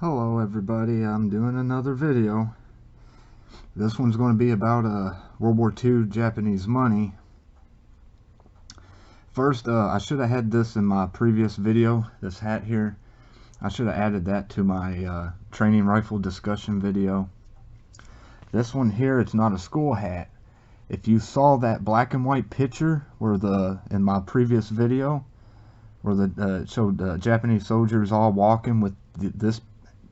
Hello everybody, I'm doing another video. This one's going to be about World War II Japanese money. First, I should have had this in my previous video, this hat here. I should have added that to my training rifle discussion video. This one here, it's not a school hat. If you saw that black and white picture where in my previous video, where it showed Japanese soldiers all walking with this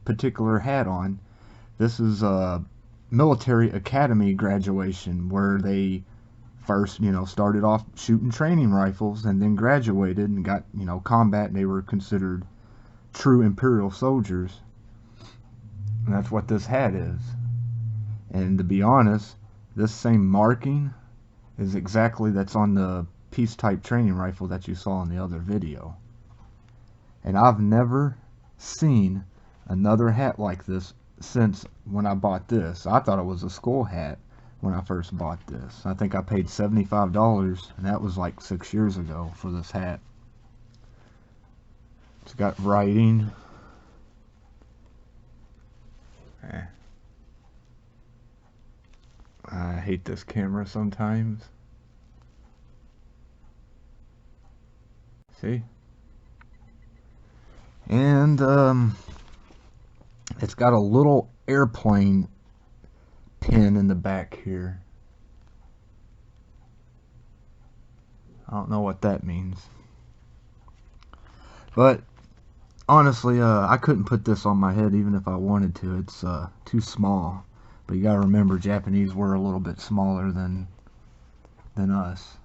particular hat on, this is a military academy graduation where they first, started off shooting training rifles and then graduated and got, combat, and they were considered true imperial soldiers. And that's what this hat is. And to be honest, this same marking is exactly that's on the piece type training rifle that you saw in the other video. And I've never seen another hat like this since when I bought this. I thought it was a school hat when I first bought this. I think I paid $75, and that was like 6 years ago for this hat. It's got writing. I hate this camera sometimes. See? And it's got a little airplane pin in the back here. I don't know what that means. But honestly, I couldn't put this on my head even if I wanted to. It's too small. But you gotta remember, Japanese were a little bit smaller than us.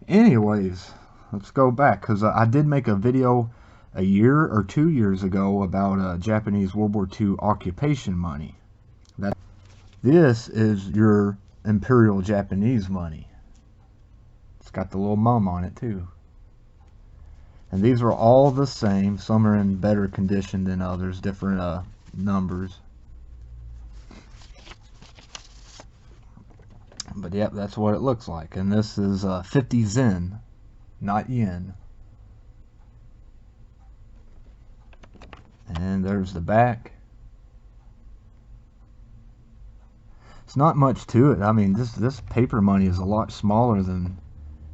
Anyways, let's go back, because I did make a video a year or 2 years ago about Japanese World War II occupation money. This is your imperial Japanese money. It's got the little mum on it too. And these are all the same. Some are in better condition than others, different numbers. But yep, that's what it looks like. And this is 50 zen, not yen. And there's the back. It's not much to it. I mean, this paper money is a lot smaller than,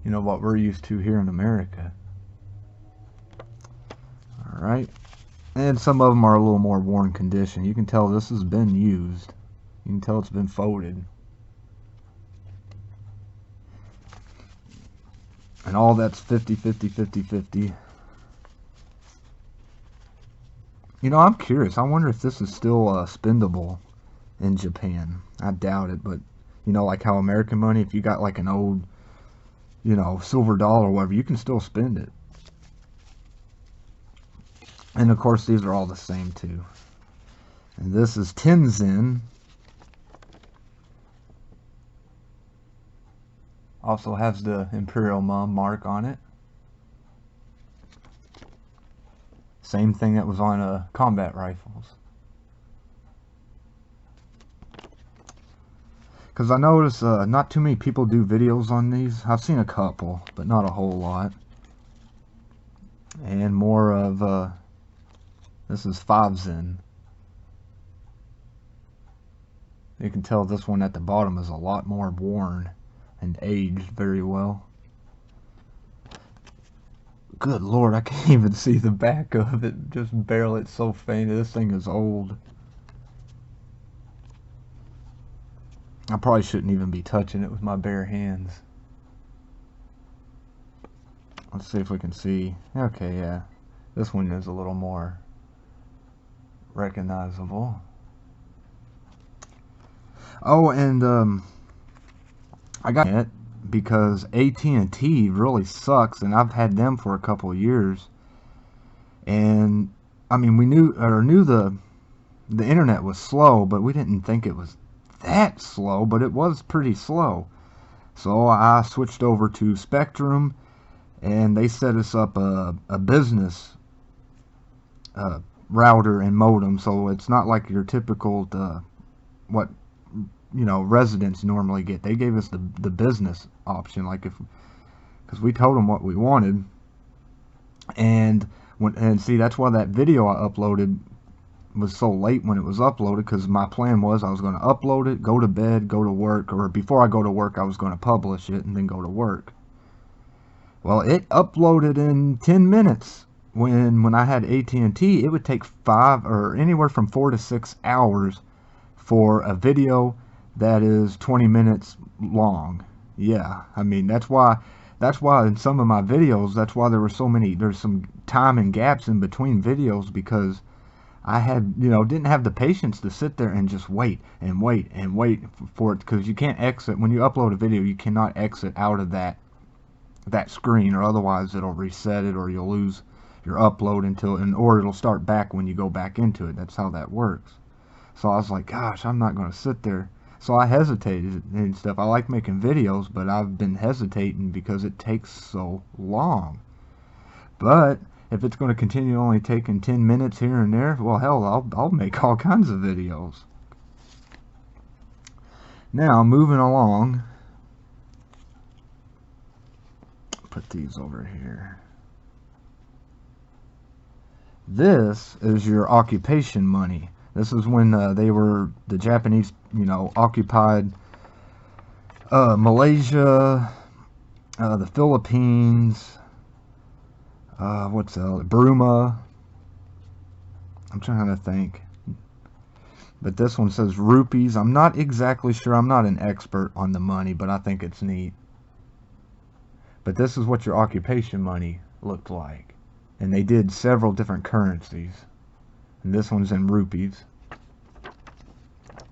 what we're used to here in America. Alright. And some of them are a little more worn condition. You can tell this has been used. You can tell it's been folded. And all that's 50, 50, 50, 50. I'm curious. I wonder if this is still spendable in Japan. I doubt it, but, like how American money, if you got like an old, silver dollar or whatever, you can still spend it. And of course, these are all the same too. And this is 10 zen. Also has the Imperial Mum mark on it. Same thing that was on combat rifles. Because I notice not too many people do videos on these. I've seen a couple, but not a whole lot. And more of, this is 5 zen. You can tell this one at the bottom is a lot more worn and aged very well. Good Lord, I can't even see the back of it. Just barely, it's so faint. This thing is old. I probably shouldn't even be touching it with my bare hands. Let's see if we can see. Okay, yeah. This one is a little more recognizable. Oh, and I got it because AT&T really sucks, and I've had them for a couple of years. And I mean, we knew the internet was slow, but we didn't think it was that slow, but it was pretty slow. So I switched over to Spectrum, and they set us up a business router and modem, so it's not like your typical what residents normally get. They gave us the business option, like because we told them what we wanted. And And see, that's why that video I uploaded was so late when it was uploaded, because my plan was I was going to upload it, go to bed, go to work, or before I go to work I was going to publish it and then go to work. Well, it uploaded in 10 minutes. When I had AT&T, it would take 5 or anywhere from 4 to 6 hours for a video that is 20 minutes long. Yeah, I mean, that's why in some of my videos, that's why there's some time and gaps in between videos, because I didn't have the patience to sit there and just wait and wait and wait for it, because you can't exit. When you upload a video, you cannot exit out of that screen, or otherwise it'll reset it, or you'll lose your upload or it'll start back when you go back into it. That's how that works. So I was like, gosh, I'm not going to sit there. So I hesitated and stuff. I like making videos, but I've been hesitating because it takes so long. But if it's going to continue only taking 10 minutes here and there, well, hell, I'll make all kinds of videos. Now, moving along. Put these over here. This is your occupation money. This is when the Japanese, occupied Malaysia, the Philippines, what's else? Burma. I'm trying to think. But this one says rupees. I'm not exactly sure. I'm not an expert on the money, but I think it's neat. But this is what your occupation money looked like. And they did several different currencies. And this one's in rupees.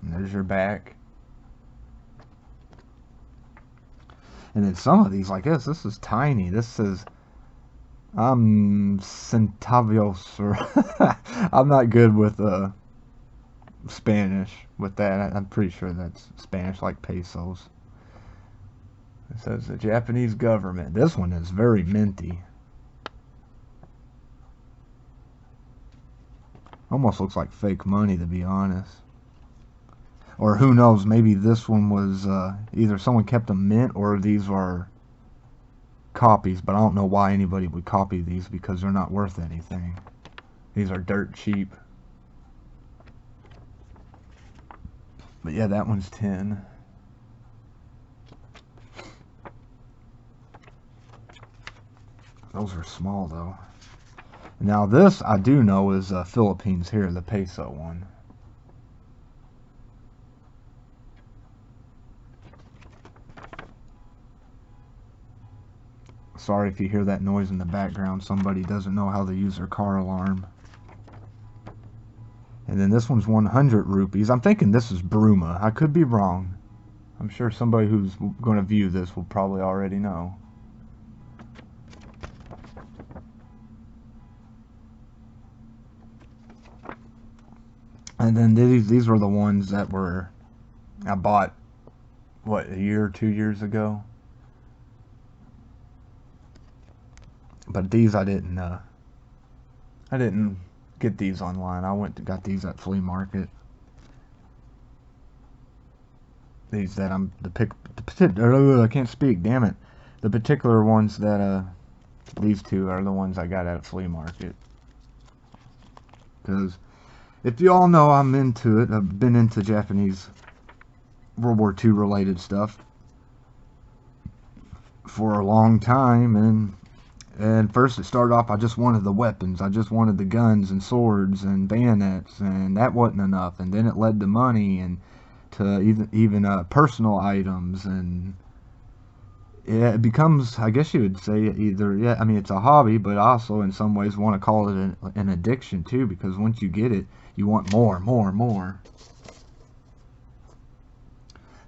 And there's your back. And then some of these, like this is tiny. This says, centavos, or I'm not good with Spanish with that. I'm pretty sure that's Spanish, like pesos. It says the Japanese government. This one is very minty. Almost looks like fake money, to be honest. Or who knows, maybe this one was either someone kept them mint, or these are copies. But I don't know why anybody would copy these, because they're not worth anything. These are dirt cheap. But yeah, that one's 10. Those are small though. Now this I do know is Philippines here, the peso one. Sorry if you hear that noise in the background. Somebody doesn't know how to use their car alarm. And then this one's 100 rupees. I'm thinking this is Burma. I could be wrong. I'm sure somebody who's going to view this will probably already know. And then these were the ones that I bought, what, a year or 2 years ago. But these I didn't get these online. I went and got these at flea market. These that I can't speak, damn it. The particular ones that these two are the ones I got at flea market. Because if you all know, I'm into it. I've been into Japanese World War II related stuff for a long time, and first it started off, I just wanted the weapons. I just wanted the guns and swords and bayonets, and that wasn't enough. And then it led to money and to even personal items, and yeah, it becomes, I guess you would say, either, yeah, I mean, it's a hobby, but also in some ways want to call it an addiction too, because once you get it, you want more, more, more.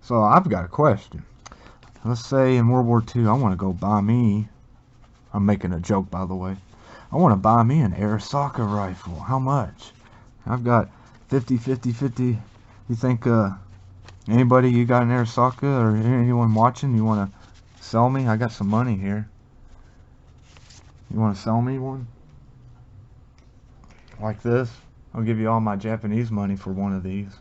So I've got a question. Let's say in World War II, I want to go buy me, I'm making a joke, by the way, I want to buy me an Arisaka rifle. How much? I've got 50. You think anybody, you got an Arisaka, or anyone watching, you want to sell me? I got some money here. You want to sell me one? Like this? I'll give you all my Japanese money for one of these.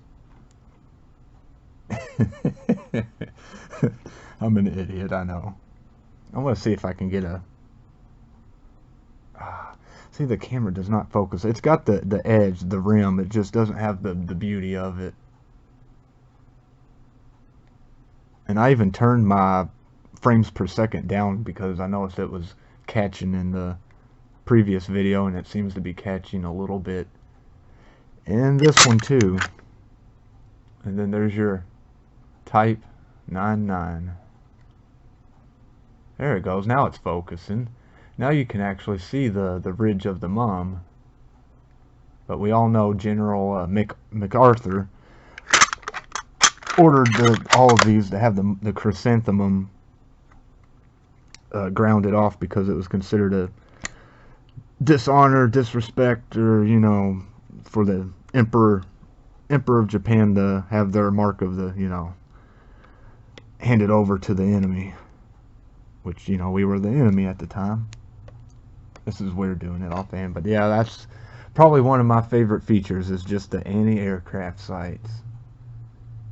I'm an idiot, I know. I'm going to see if I can get a... See, the camera does not focus. It's got the edge, the rim. It just doesn't have the beauty of it. And I even turned my frames per second down because I noticed it was catching in the previous video, and it seems to be catching a little bit in this one too. And then there's your Type 99. There it goes. Now it's focusing. Now you can actually see the ridge of the mum. But we all know General MacArthur ordered all of these to have the chrysanthemum grounded off because it was considered a dishonor, disrespect, or, you know, for the Emperor of Japan to have their mark of the, you know, handed over to the enemy. Which, you know, we were the enemy at the time. This is weird doing it offhand, but yeah, that's probably one of my favorite features, is just the anti-aircraft sights.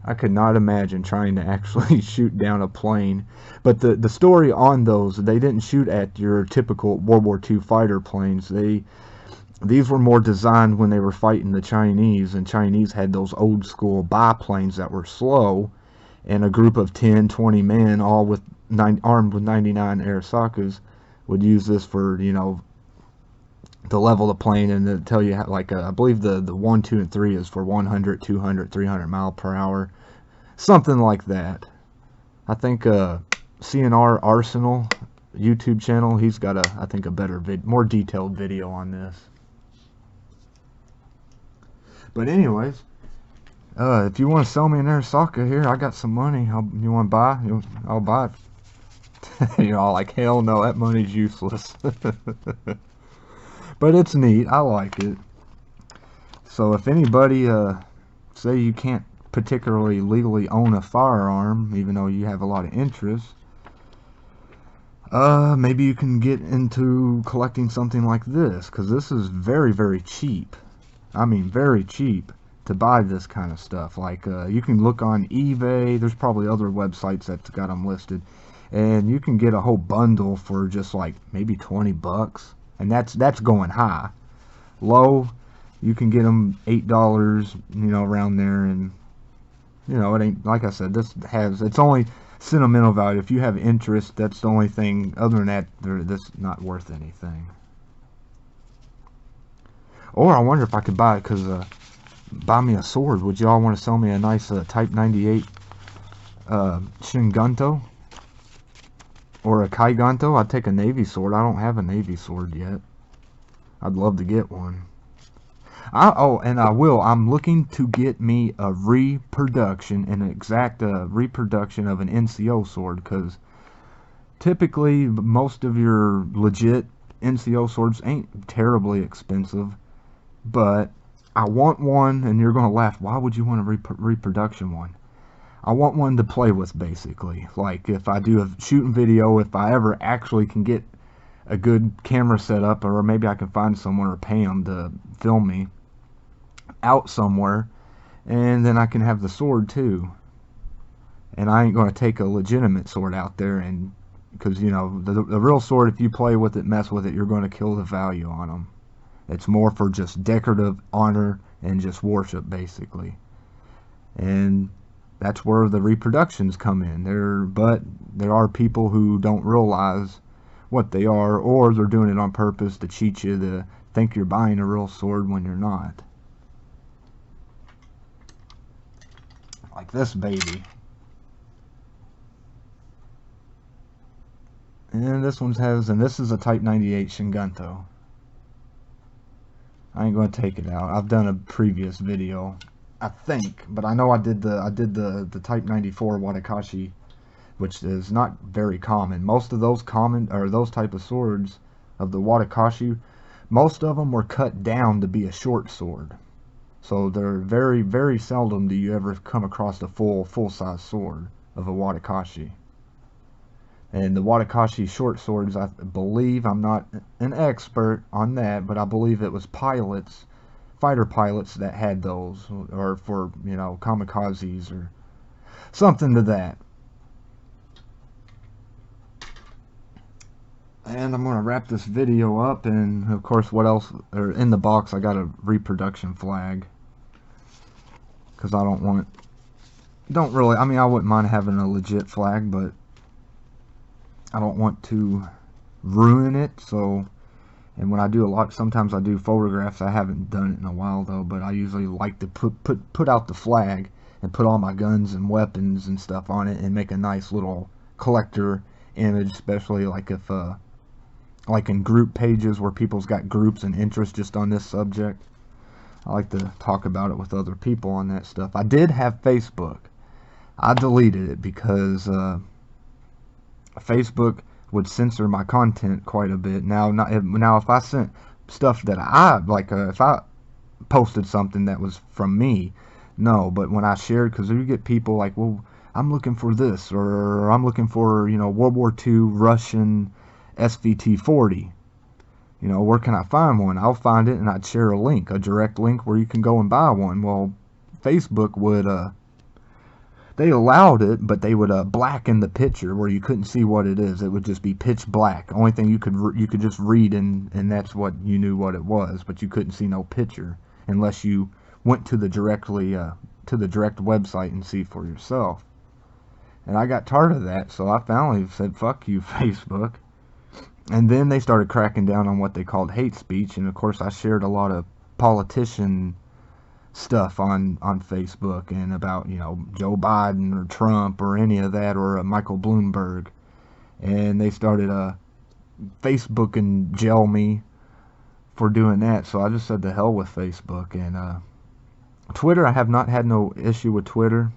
I could not imagine trying to actually shoot down a plane. But the story on those, they didn't shoot at your typical World War II fighter planes. These were more designed when they were fighting the Chinese, and Chinese had those old school biplanes that were slow, and a group of 10, 20 men, all with armed with 99 Arisakas, would use this for, you know, to level the plane and to tell you how, like, I believe the 1, 2, and 3 is for 100, 200, 300 mile per hour, something like that. I think CNR Arsenal YouTube channel, he's got I think a better more detailed video on this. But anyways, if you want to sell me an Arisaka here, I got some money. You want to buy? I'll buy it. You're all like, hell no, that money's useless. But it's neat. I like it. So if anybody, say you can't particularly legally own a firearm, even though you have a lot of interest, maybe you can get into collecting something like this, because this is very, very cheap. I mean, very cheap to buy this kind of stuff. Like, you can look on eBay. There's probably other websites that's got them listed, and you can get a whole bundle for just like maybe 20 bucks, and that's going high. Low, you can get them $8, you know, around there. And, you know, it ain't, like I said, it's only sentimental value. If you have interest, that's the only thing. Other than that, this not worth anything. Or I wonder if I could buy it, because buy me a sword. Would y'all want to sell me a nice Type 98 Shinganto or a Kaiganto? I'd take a Navy sword. I don't have a Navy sword yet. I'd love to get one. And I will. I'm looking to get me a reproduction, an exact reproduction of an NCO sword, because typically most of your legit NCO swords ain't terribly expensive. But I want one, and you're going to laugh. Why would you want a reproduction one? I want one to play with, basically. Like, if I do a shooting video, if I ever actually can get a good camera set up, or maybe I can find someone or pay them to film me out somewhere, and then I can have the sword too. And I ain't going to take a legitimate sword out there, and because, you know, the real sword, if you play with it, mess with it, you're going to kill the value on them. It's more for just decorative honor and just worship, basically. And that's where the reproductions come in. But there are people who don't realize what they are, or they're doing it on purpose to cheat you, to think you're buying a real sword when you're not. Like this baby. And this one and this is a Type 98 Shinganto. I ain't going to take it out. I've done a previous video, I think, but I know I did the Type 94 Watakashi, which is not very common. Most of those those type of swords of the Watakashi, most of them were cut down to be a short sword. So they're very, very seldom do you ever come across a full-size sword of a Watakashi. And the Watakashi short swords, I believe, I'm not an expert on that, but I believe it was pilots, fighter pilots, that had those, or for, you know, kamikazes or something to that. And I'm gonna wrap this video up, and of course, what else? Or in the box, I got a reproduction flag because I don't really. I mean, I wouldn't mind having a legit flag, but I don't want to ruin it. So, and when I do sometimes I do photographs. I haven't done it in a while though, but I usually like to put out the flag and put all my guns and weapons and stuff on it and make a nice little collector image, especially like if like in group pages where people's got groups and interests just on this subject. I like to talk about it with other people on that stuff. I did have Facebook. I deleted it because Facebook would censor my content quite a bit. Now if I sent stuff that I like, if I posted something that was from me, no. But when I shared, because you get people like, well, I'm looking for this, or I'm looking for, you know, World War II Russian SVT-40. You know, where can I find one? I'll find it, and I'd share a link, a direct link where you can go and buy one. Well, Facebook would they allowed it, but they would blacken the picture where you couldn't see what it is. It would just be pitch black. Only thing you could just read, and that's what you knew what it was, but you couldn't see no picture unless you went to the direct website and see for yourself. And I got tired of that, so I finally said, "Fuck you, Facebook." And then they started cracking down on what they called hate speech, and of course I shared a lot of politician stuff on Facebook, and about, you know, Joe Biden or Trump or any of that, or Michael Bloomberg, and they started Facebook and jail me for doing that. So I just said the hell with Facebook. And Twitter, I have not had no issue with Twitter.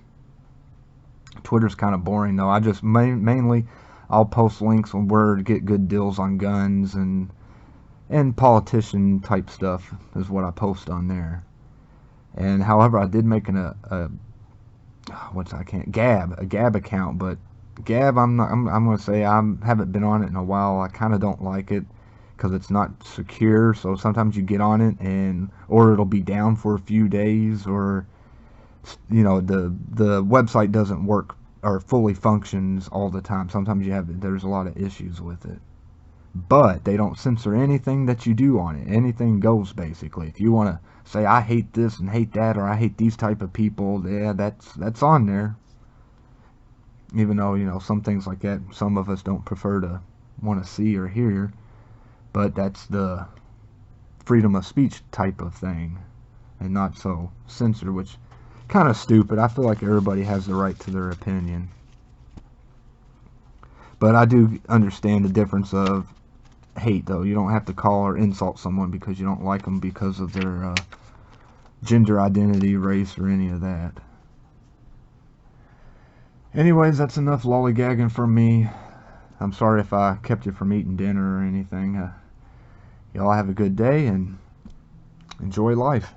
Twitter's kind of boring though. I just mainly I'll post links on where to get good deals on guns and politician type stuff is what I post on there. And however, I did make a Gab account, but Gab, I'm gonna say I haven't been on it in a while. I kind of don't like it because it's not secure. So sometimes you get on it or it'll be down for a few days, or, you know, the website doesn't work or fully functions all the time. Sometimes there's a lot of issues with it. But they don't censor anything that you do on it. Anything goes, basically. If you want to say, I hate this and hate that, or I hate these type of people, yeah, that's on there. Even though, you know, some things like that, some of us don't prefer to want to see or hear. But that's the freedom of speech type of thing, and not so censored, which kind of stupid. I feel like everybody has the right to their opinion. But I do understand the difference of hate, though. You don't have to call or insult someone because you don't like them because of their gender identity, race, or any of that. Anyways, that's enough lollygagging from me. I'm sorry if I kept you from eating dinner or anything. Y'all have a good day and enjoy life.